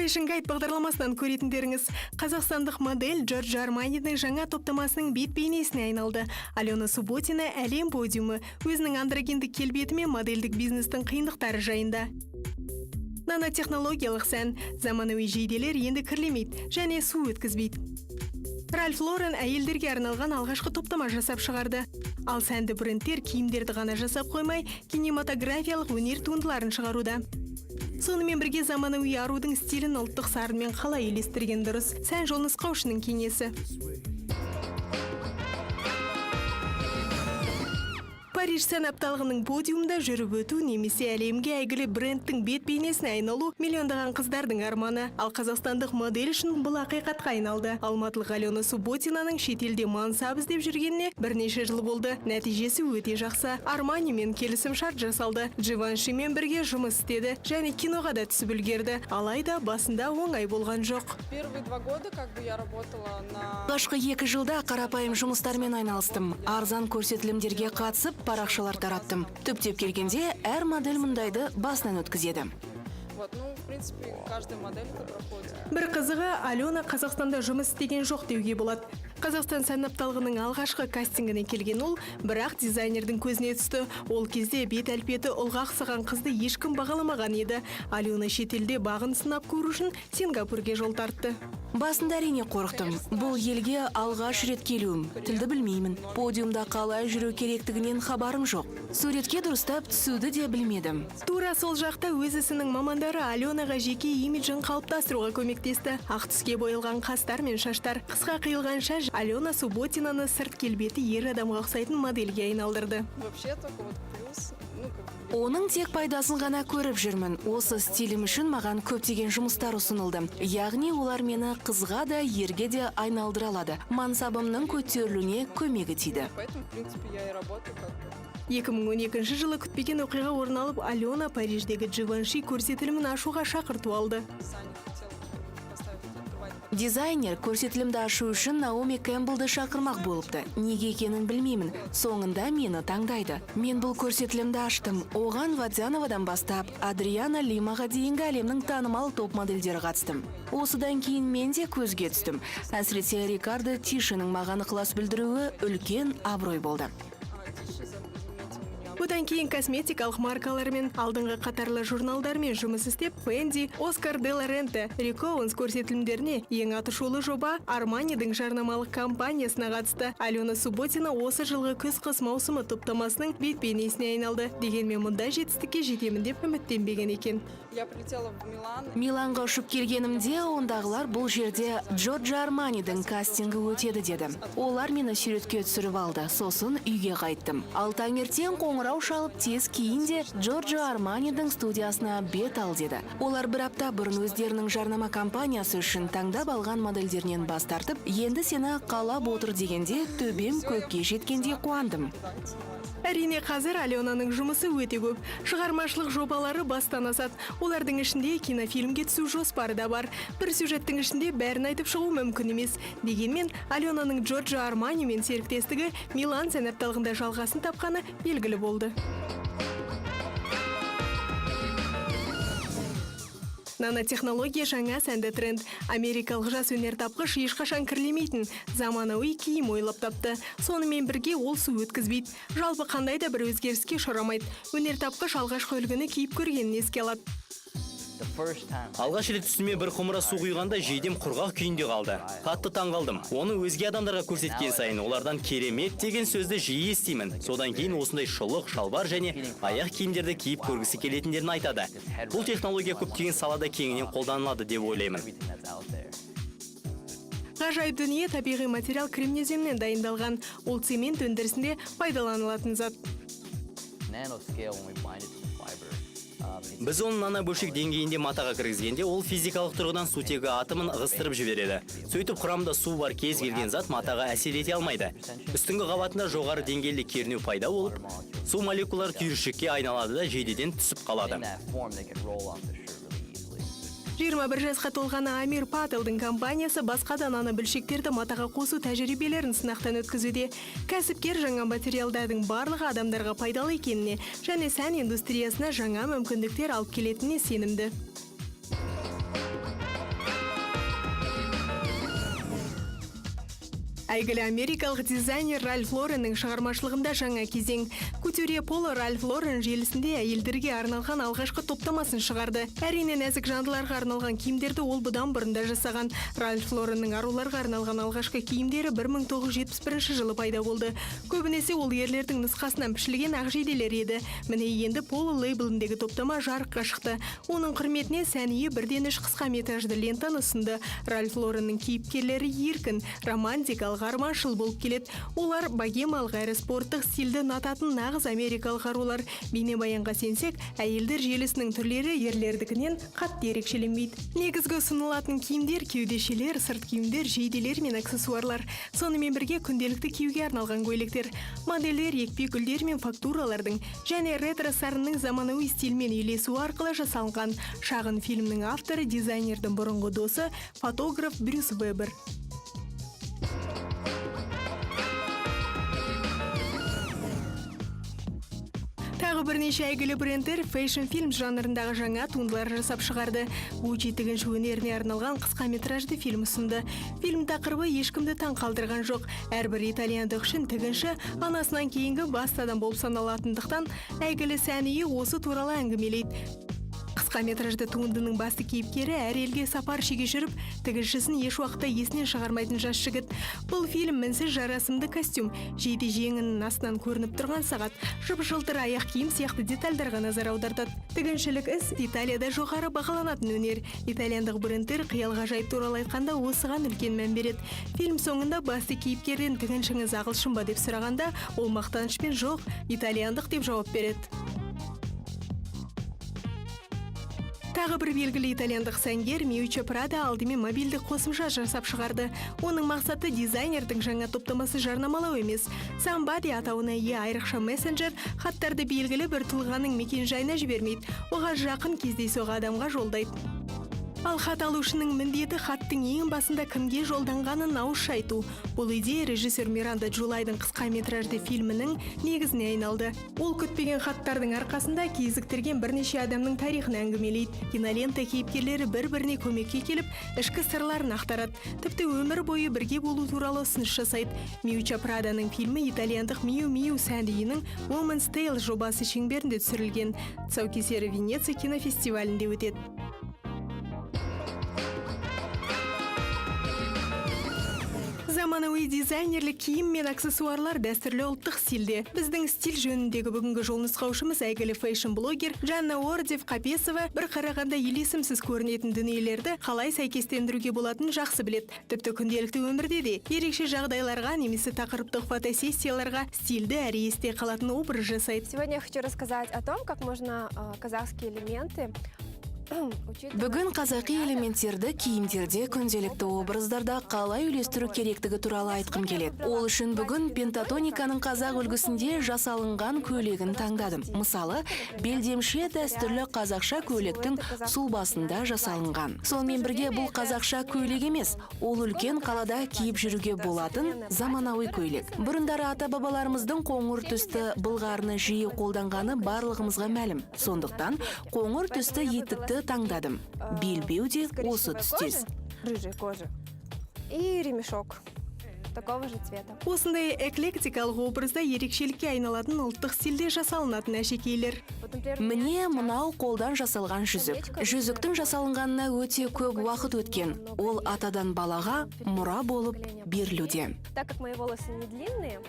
Fashion Guide бағдарламасынан көретіндеріңіз. Қазақстандық модель Giorgio Armani'дің жаңа топтамасының бет бейнесіне айналды. Алена Субботина әлем подиумы өзінің андрогендік келбетімен модельдік бизнестің қиындықтары жайында. Нанотехнологиялық сән, заманауи жейделер енді кірлемейді және су өткізбейді. Ральф Лорен әйелдерге арналған алғашқы топтама жасап шығарды. Ал сәнді брендтер киімдерді ғана жасап қоймай, кинематографиялық өнер туындыларын шығаруда. Сонымен бірге заманауи арудың стилін ұлттық сарынмен қалай үйлестірген дұрыс? Сән жол нұсқаушының кеңесі. Париж сән апталығының подиумда жүріп өту немесе әлемге әйгілі брендтің бет бейнесіне айналу миллиондаған қыздардың арманы. Ал қазақстандық модель үшін бұл ақиқатқа айналды. Алматылық Алена Субботинаның шетелде мансап іздеп жүргеніне бірнеше жыл болды. Нәтижесі өте жақсы. Арманимен келісім-шарт жасалды. Живаншимен бірге жұмыс істеді және киноға да түсіп үлгерді. Алайда басында оңай болған жоқ. Алғашқы 2 жылда қарапайым жұмыстармен айналыстым. Арзан көрсетілімдерге қатысып, парақшалар тараттым. Түптеп келгенде, әр модель мұндайды басынан өткізеді. Бір қызығы, Алена Қазақстанда жұмыс істеген жоқ деуге болады. Қазақстан сән апталығының алғашқы кастингіне келген ол, бірақ дизайнердің көзіне түсті. Ол кезде бет әлпеті ұлғақсыған қызды ешкім бағаламаған еді. Алена шетелде бағын сынап көру үшін Сингапурге жол тартты. Басында әрине қорықтым. Бұл елге алғаш рет келуім. Тілді білмеймін. Подиумда қалай жүру керектігінен хабарым жоқ. Суретке дұрыстап түсуді де білмедім. Тура сол жақта өз ісінің мамандары Аленаға жеке имиджін қалыптастыруға көмектесті. Ақ түске боялған қастар мен шаштар, қысқа қиылған шаш Алена Субботинаны сырт келбеті ер адамға ұқсайтын модельге айналдырды. Оның тек пайдасын ғана көріп жүрмін. Осы стилім үшін маған көптеген жұмыстар ұсынылды. Яғни олар мені қызға да, ерге де айналдыра алады. Мансабымның көтерілуіне көмегі тиді. 2012 жылы күтпеген оқиға орын алып, Алена Париждегі Живанши көрсетілімін ашуға шақырту алды. Дизайнер көрсетілімді ашу үшін Наоми Кэмпбеллді шақырмақ болыпты. Неге екенін білмеймін. Соңында мені таңдайды. Мен бұл көрсетілімді аштым. Оған Вадзановадан бастап, Адриана Лимаға дейінгі әлемнің танымал топ модельдері қатыстым. Осыдан кейін мен де көзге түстім. Әсіресе Рикардо Тишінің маған ықылас білдіруі үлкен абырой болды. Бұдан кейін косметикалық маркалармен, алдыңғы қатарлы журналдармен жұмыс істеп, Fendi, Oscar de la Renta, Rick Owens көрсетілімдеріне ең атышулы жоба Арманидің жарнамалық компаниясына қатысты. Алена Субботина осы жылғы күз-қыс маусымы топтамасының бет бейнесіне айналды. Дегенмен мұнда жетістікке жетемін деп үміттенбеген екен. Миланға ұшып келгенімде, ондағылар бұл жерде Giorgio Armani'дің кастингі өтеді деді. Олар мені суретке түсіріп алды, сосын үйге қайттым. Ал таңертең қоңырау шалып тез кейін де Giorgio Armani'дің студиясына бет ал деді. Олар бір апта бұрын өздерінің жарнама компаниясы үшін таңдап алған модельдерінен бас тартып, енді сені қалап отыр дегенде төбем көкке жеткенде қуандым. Әрине қазір Аленаның жұмысы өте көп. Шығармашылық жобалары бастан асады. Олардың ішінде кинофильмге түсу жоспары да бар. Бір сюжеттің ішінде бәрін айтып шығу мүмкін емес. Дегенмен Аленаның Giorgio Armani'мен серіктестігі Милан сән апталығында жалғасын тапқаны белгілі болды. Нанотехнология жаңа сәнді тренд. Америкалық жас өнертапқыш ешқашан кірлемейтін заманауи киім ойлап тапты. Сонымен бірге ол су өткізбейді. Жалпы қандай да бір өзгеріске ұшырамайды. Өнертапқыш алғашқы үлгіні киіп көргенін еске алады. Алғаш рет үстіме бір құмыра су құйғанда жейдем құрғақ күйінде қалды. Қатты таңғалдым. Оны өзге адамдарға көрсеткен сайын олардан керемет деген сөзді жиі естимін. Содан кейін осындай шұлық, шалбар және аяқ киімдерді киіп көргісі келетіндерін айтады. Бұл технология көптеген салада кеңінен қолданылады деп ойлаймын. Ғажайып дүние табиғи материал кремнеземнен дайындалған. Ол цемент өндірісінде пайдаланылатын зат. Біз оны нанобөлшек деңгейінде матаға кіргізгенде, ол физикалық тұрғыдан сутегі атомын ығыстырып жібереді. Сөйтіп құрамында су бар кез келген зат матаға әсер ете алмайды. Үстіңгі қабатында жоғары деңгейлі кернеу пайда болып, су молекулалары түйіршікке айналады да жейдеден түсіп қалады. 21 жасқа толған Амир Пателдің компаниясы басқа да нанобөлшектерді матаға қосу тәжірибелерін сынақтан өткізуде. Кәсіпкер жаңа материалдардың барлығы адамдарға пайдалы екеніне және сән индустриясына жаңа мүмкіндіктер алып келетініне сенімді. Әйгілі америкалық дизайнер Ральф Лореннің шығармашылығында жаңа кезең. Кутюре Поло Ральф Лорен желісінде әйелдерге арналған алғашқы топтамасын шығарды. Әрине нәзік жандыларға арналған киімдерді ол бұдан бұрында жасаған. Ральф Лореннің аруларға арналған алғашқы киімдері 1971 жылы пайда болды. Көбінесе ол ерлердің нұсқасынан пішілген ақ жейделер еді. Міне енді Поло лейбліндегі топтама жарыққа шықты. Оның құрметіне сәние 1-3 қысқа метражды лентаны ұсынды. Ральф Лореннің кейіпкерлері еркін, романтикалық, арманшыл болып келеді. Олар богемалық әрі спорттық стильді ұнататын нағыз америкалық арулар. Бейнебаянға сенсек, әйелдер желісінің түрлері ерлердікінен қатты ерекшеленбейді. Негізгі ұсынылатын киімдер кеудешелер, сырт киімдер, жейделер мен аксессуарлар. Сонымен бірге күнделікті киюге арналған көйлектер. Модельдер екпе гүлдер мен фактуралардың және ретро сарынның заманауи стильмен үйлесуі арқылы жасалған. Шағын фильмнің авторы дизайнердің бұрынғы досы, фотограф Брюс Вебер. Тағы бірнеше әйгілі брендтер фэшн фильм жанрындағы жаңа туындылар жасап шығарды. Гуччи тігінші өнеріне арналған қысқа метражды фильм ұсынды. Фильм тақырыбы ешкімді таң қалдырған жоқ. Әрбір итальяндық үшін тігінші анасынан кейінгі басты адам болып саналатындықтан әйгілі сәние осы туралы әңгімелейді. Қысқа метражды туындының басты кейіпкері әр елге сапар шеге жүріп, тігіншісін еш уақытта есінен шығармайтын жас жігіт. Бұл фильм мінсіз жарасымды костюм, жейде жеңінің астынан көрініп тұрған сағат, жып-жылтыр аяқ киім сияқты детальдарға назар аудартады. Тігіншілік іс Италияда жоғары бағаланатын өнер. Итальяндық брендтер қиял ғажайып туралы айтқанда осыған үлкен мән береді. Фильм соңында басты кейіпкерден тігіншіңіз ағылшын ба деп сұрағанда, ол мақтанышпен жоқ, итальяндық деп жауап береді. Тағы бір белгілі итальяндық сәнгер Миуччо Прада алдымен мобильдік қосымша жасап шығарды. Оның мақсаты дизайнердің жаңа топтамасы жарнамалау емес. Somebody атауына ие айрықша мессенджер хаттарды белгілі бір тұлғаның мекен-жайына жібермейді. Оған жақын кездейсоқ адамға жолдайды. Ал хат алушының міндеті хаттың ең басында кімге жолданғанын ауызша айту. Бұл идея режиссер Миранда Джулайдың қысқа метражды фильмінің негізіне айналды. Ол күтпеген хаттардың арқасында кезіктірген бірнеше адамның тарихын әңгімелейді. Кинолента кейіпкерлері бір-біріне көмекке келіп, ішкі сырларын ақтарады. Тіпті өмір бойы бірге болу туралы ұсыныс жасайды. Миуччо Праданың фильмі итальяндық Миу Миу сәндиінің Woman's Tale жобасы шеңберінде түсірілген. Тұсаукесері Венеция кинофестивалінде өтеді. Заманауи дизайнерлік киім мен аксессуарлар дәстүрлі ұлттық стильде. Біздің стиль жөніндегі бүгінгі жол нұсқаушымыз әйгілі фэшн-блогер Жанна Ордев Қапесова бір қарағанда елесімсіз көрінетін дүниелерді қалай сәйкестендіруге болатынын жақсы біледі. Тіпті күнделікті өмірде де ерекше жағдайларға немесе тақырыптық фотосессияларға стильді әрі есте қалатын образ жасайды. Сегодня я хочу рассказать о том, как можно казахские элементы Бүгін қазақи элементтерді киімдерде, күнделікті образдарда қалай үйлестіру керектігі туралы айтқым келеді. Ол үшін бүгін пентатониканың қазақ үлгісінде жасалынған көйлегін таңдадым. Мысалы, белдемше дәстүрлі қазақша көйлектің сұлбасында жасалынған. Сонымен бірге бұл қазақша көйлек емес, ол үлкен қалада киіп жүруге болатын заманауи көйлек. Бұрындары ата-бабаларымыздың қоңыр түсті былғарыны жиі қолданғаны барлығымызға мәлім. Сондықтан қоңыр түсті етікті таңдадым. Белбеу де осы түстес. Рыжей кожи. И ремешок такого же цвета. Осындай эклектикалық образда ерекшелікке айналатын ұлттық стильде жасалынатын әшекейлер. Міне мынау қолдан жасалған жүзік. Жүзіктің жасалынғанына өте көп уақыт өткен. Ол атадан балаға мұра болып берілуде. Так как мои волосы не длинные,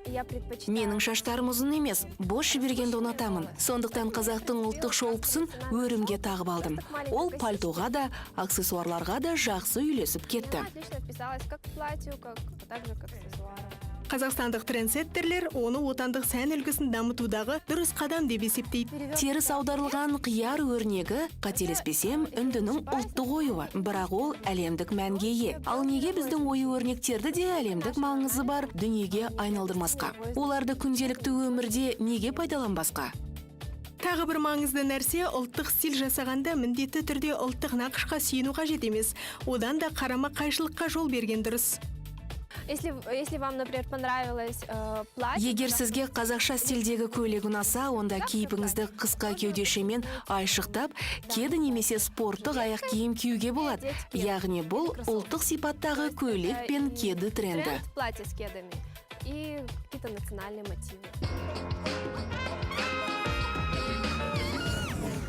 я предпочитаю... Менің шаштарым ұзын емес, бос жібергенді ұнатамын. Сондықтан қазақтың ұлттық шолпысын өрімге тағып алдым. Ол пальтоға да, аксессуарларға да жақсы үйлесіп кетті. Отлично вписалась как к платью, так же как к аксессуарам. Қазақстандық трендсеттерлер оны отандық сән үлгісін дамытудағы дұрыс қадам деп есептейді. Теріс аударылған қияр өрнегі, қателеспесем, үндінің ұлттық оюы, бірақ ол әлемдік мәнге ие. Ал неге біздің ою өрнектерді де әлемдік маңызы бар дүниеге айналдырмасқа? Оларды күнделікті өмірде неге пайдаланбасқа? Тағы бір маңызды нәрсе, ұлттық стиль жасағанда міндетті түрде ұлттық нақышқа сүйену қажет емес. Одан да қарама қайшылыққа жол берген дұрыс. Если вам, например, понравилось платье... Егер сізге қазақша стильдегі көйлек ұнаса, онда кейпіңізді қысқа кеудешемен айшықтап, кеді немесе спорттық аяқ киім киюге болады. Яғни бұл ұлттық сипаттағы көйлек пен кеді тренді. Тренд платье с кедами и какие-то национальные мотивы.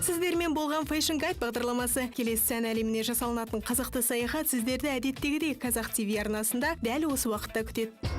Сіздермен болған Fashion Guide бағдарламасы келесі сән әлеміне жасалынатын қызықты саяхат сіздерді әдеттегідей Қазақ ТВ арнасында дәл осы уақытта күтеді.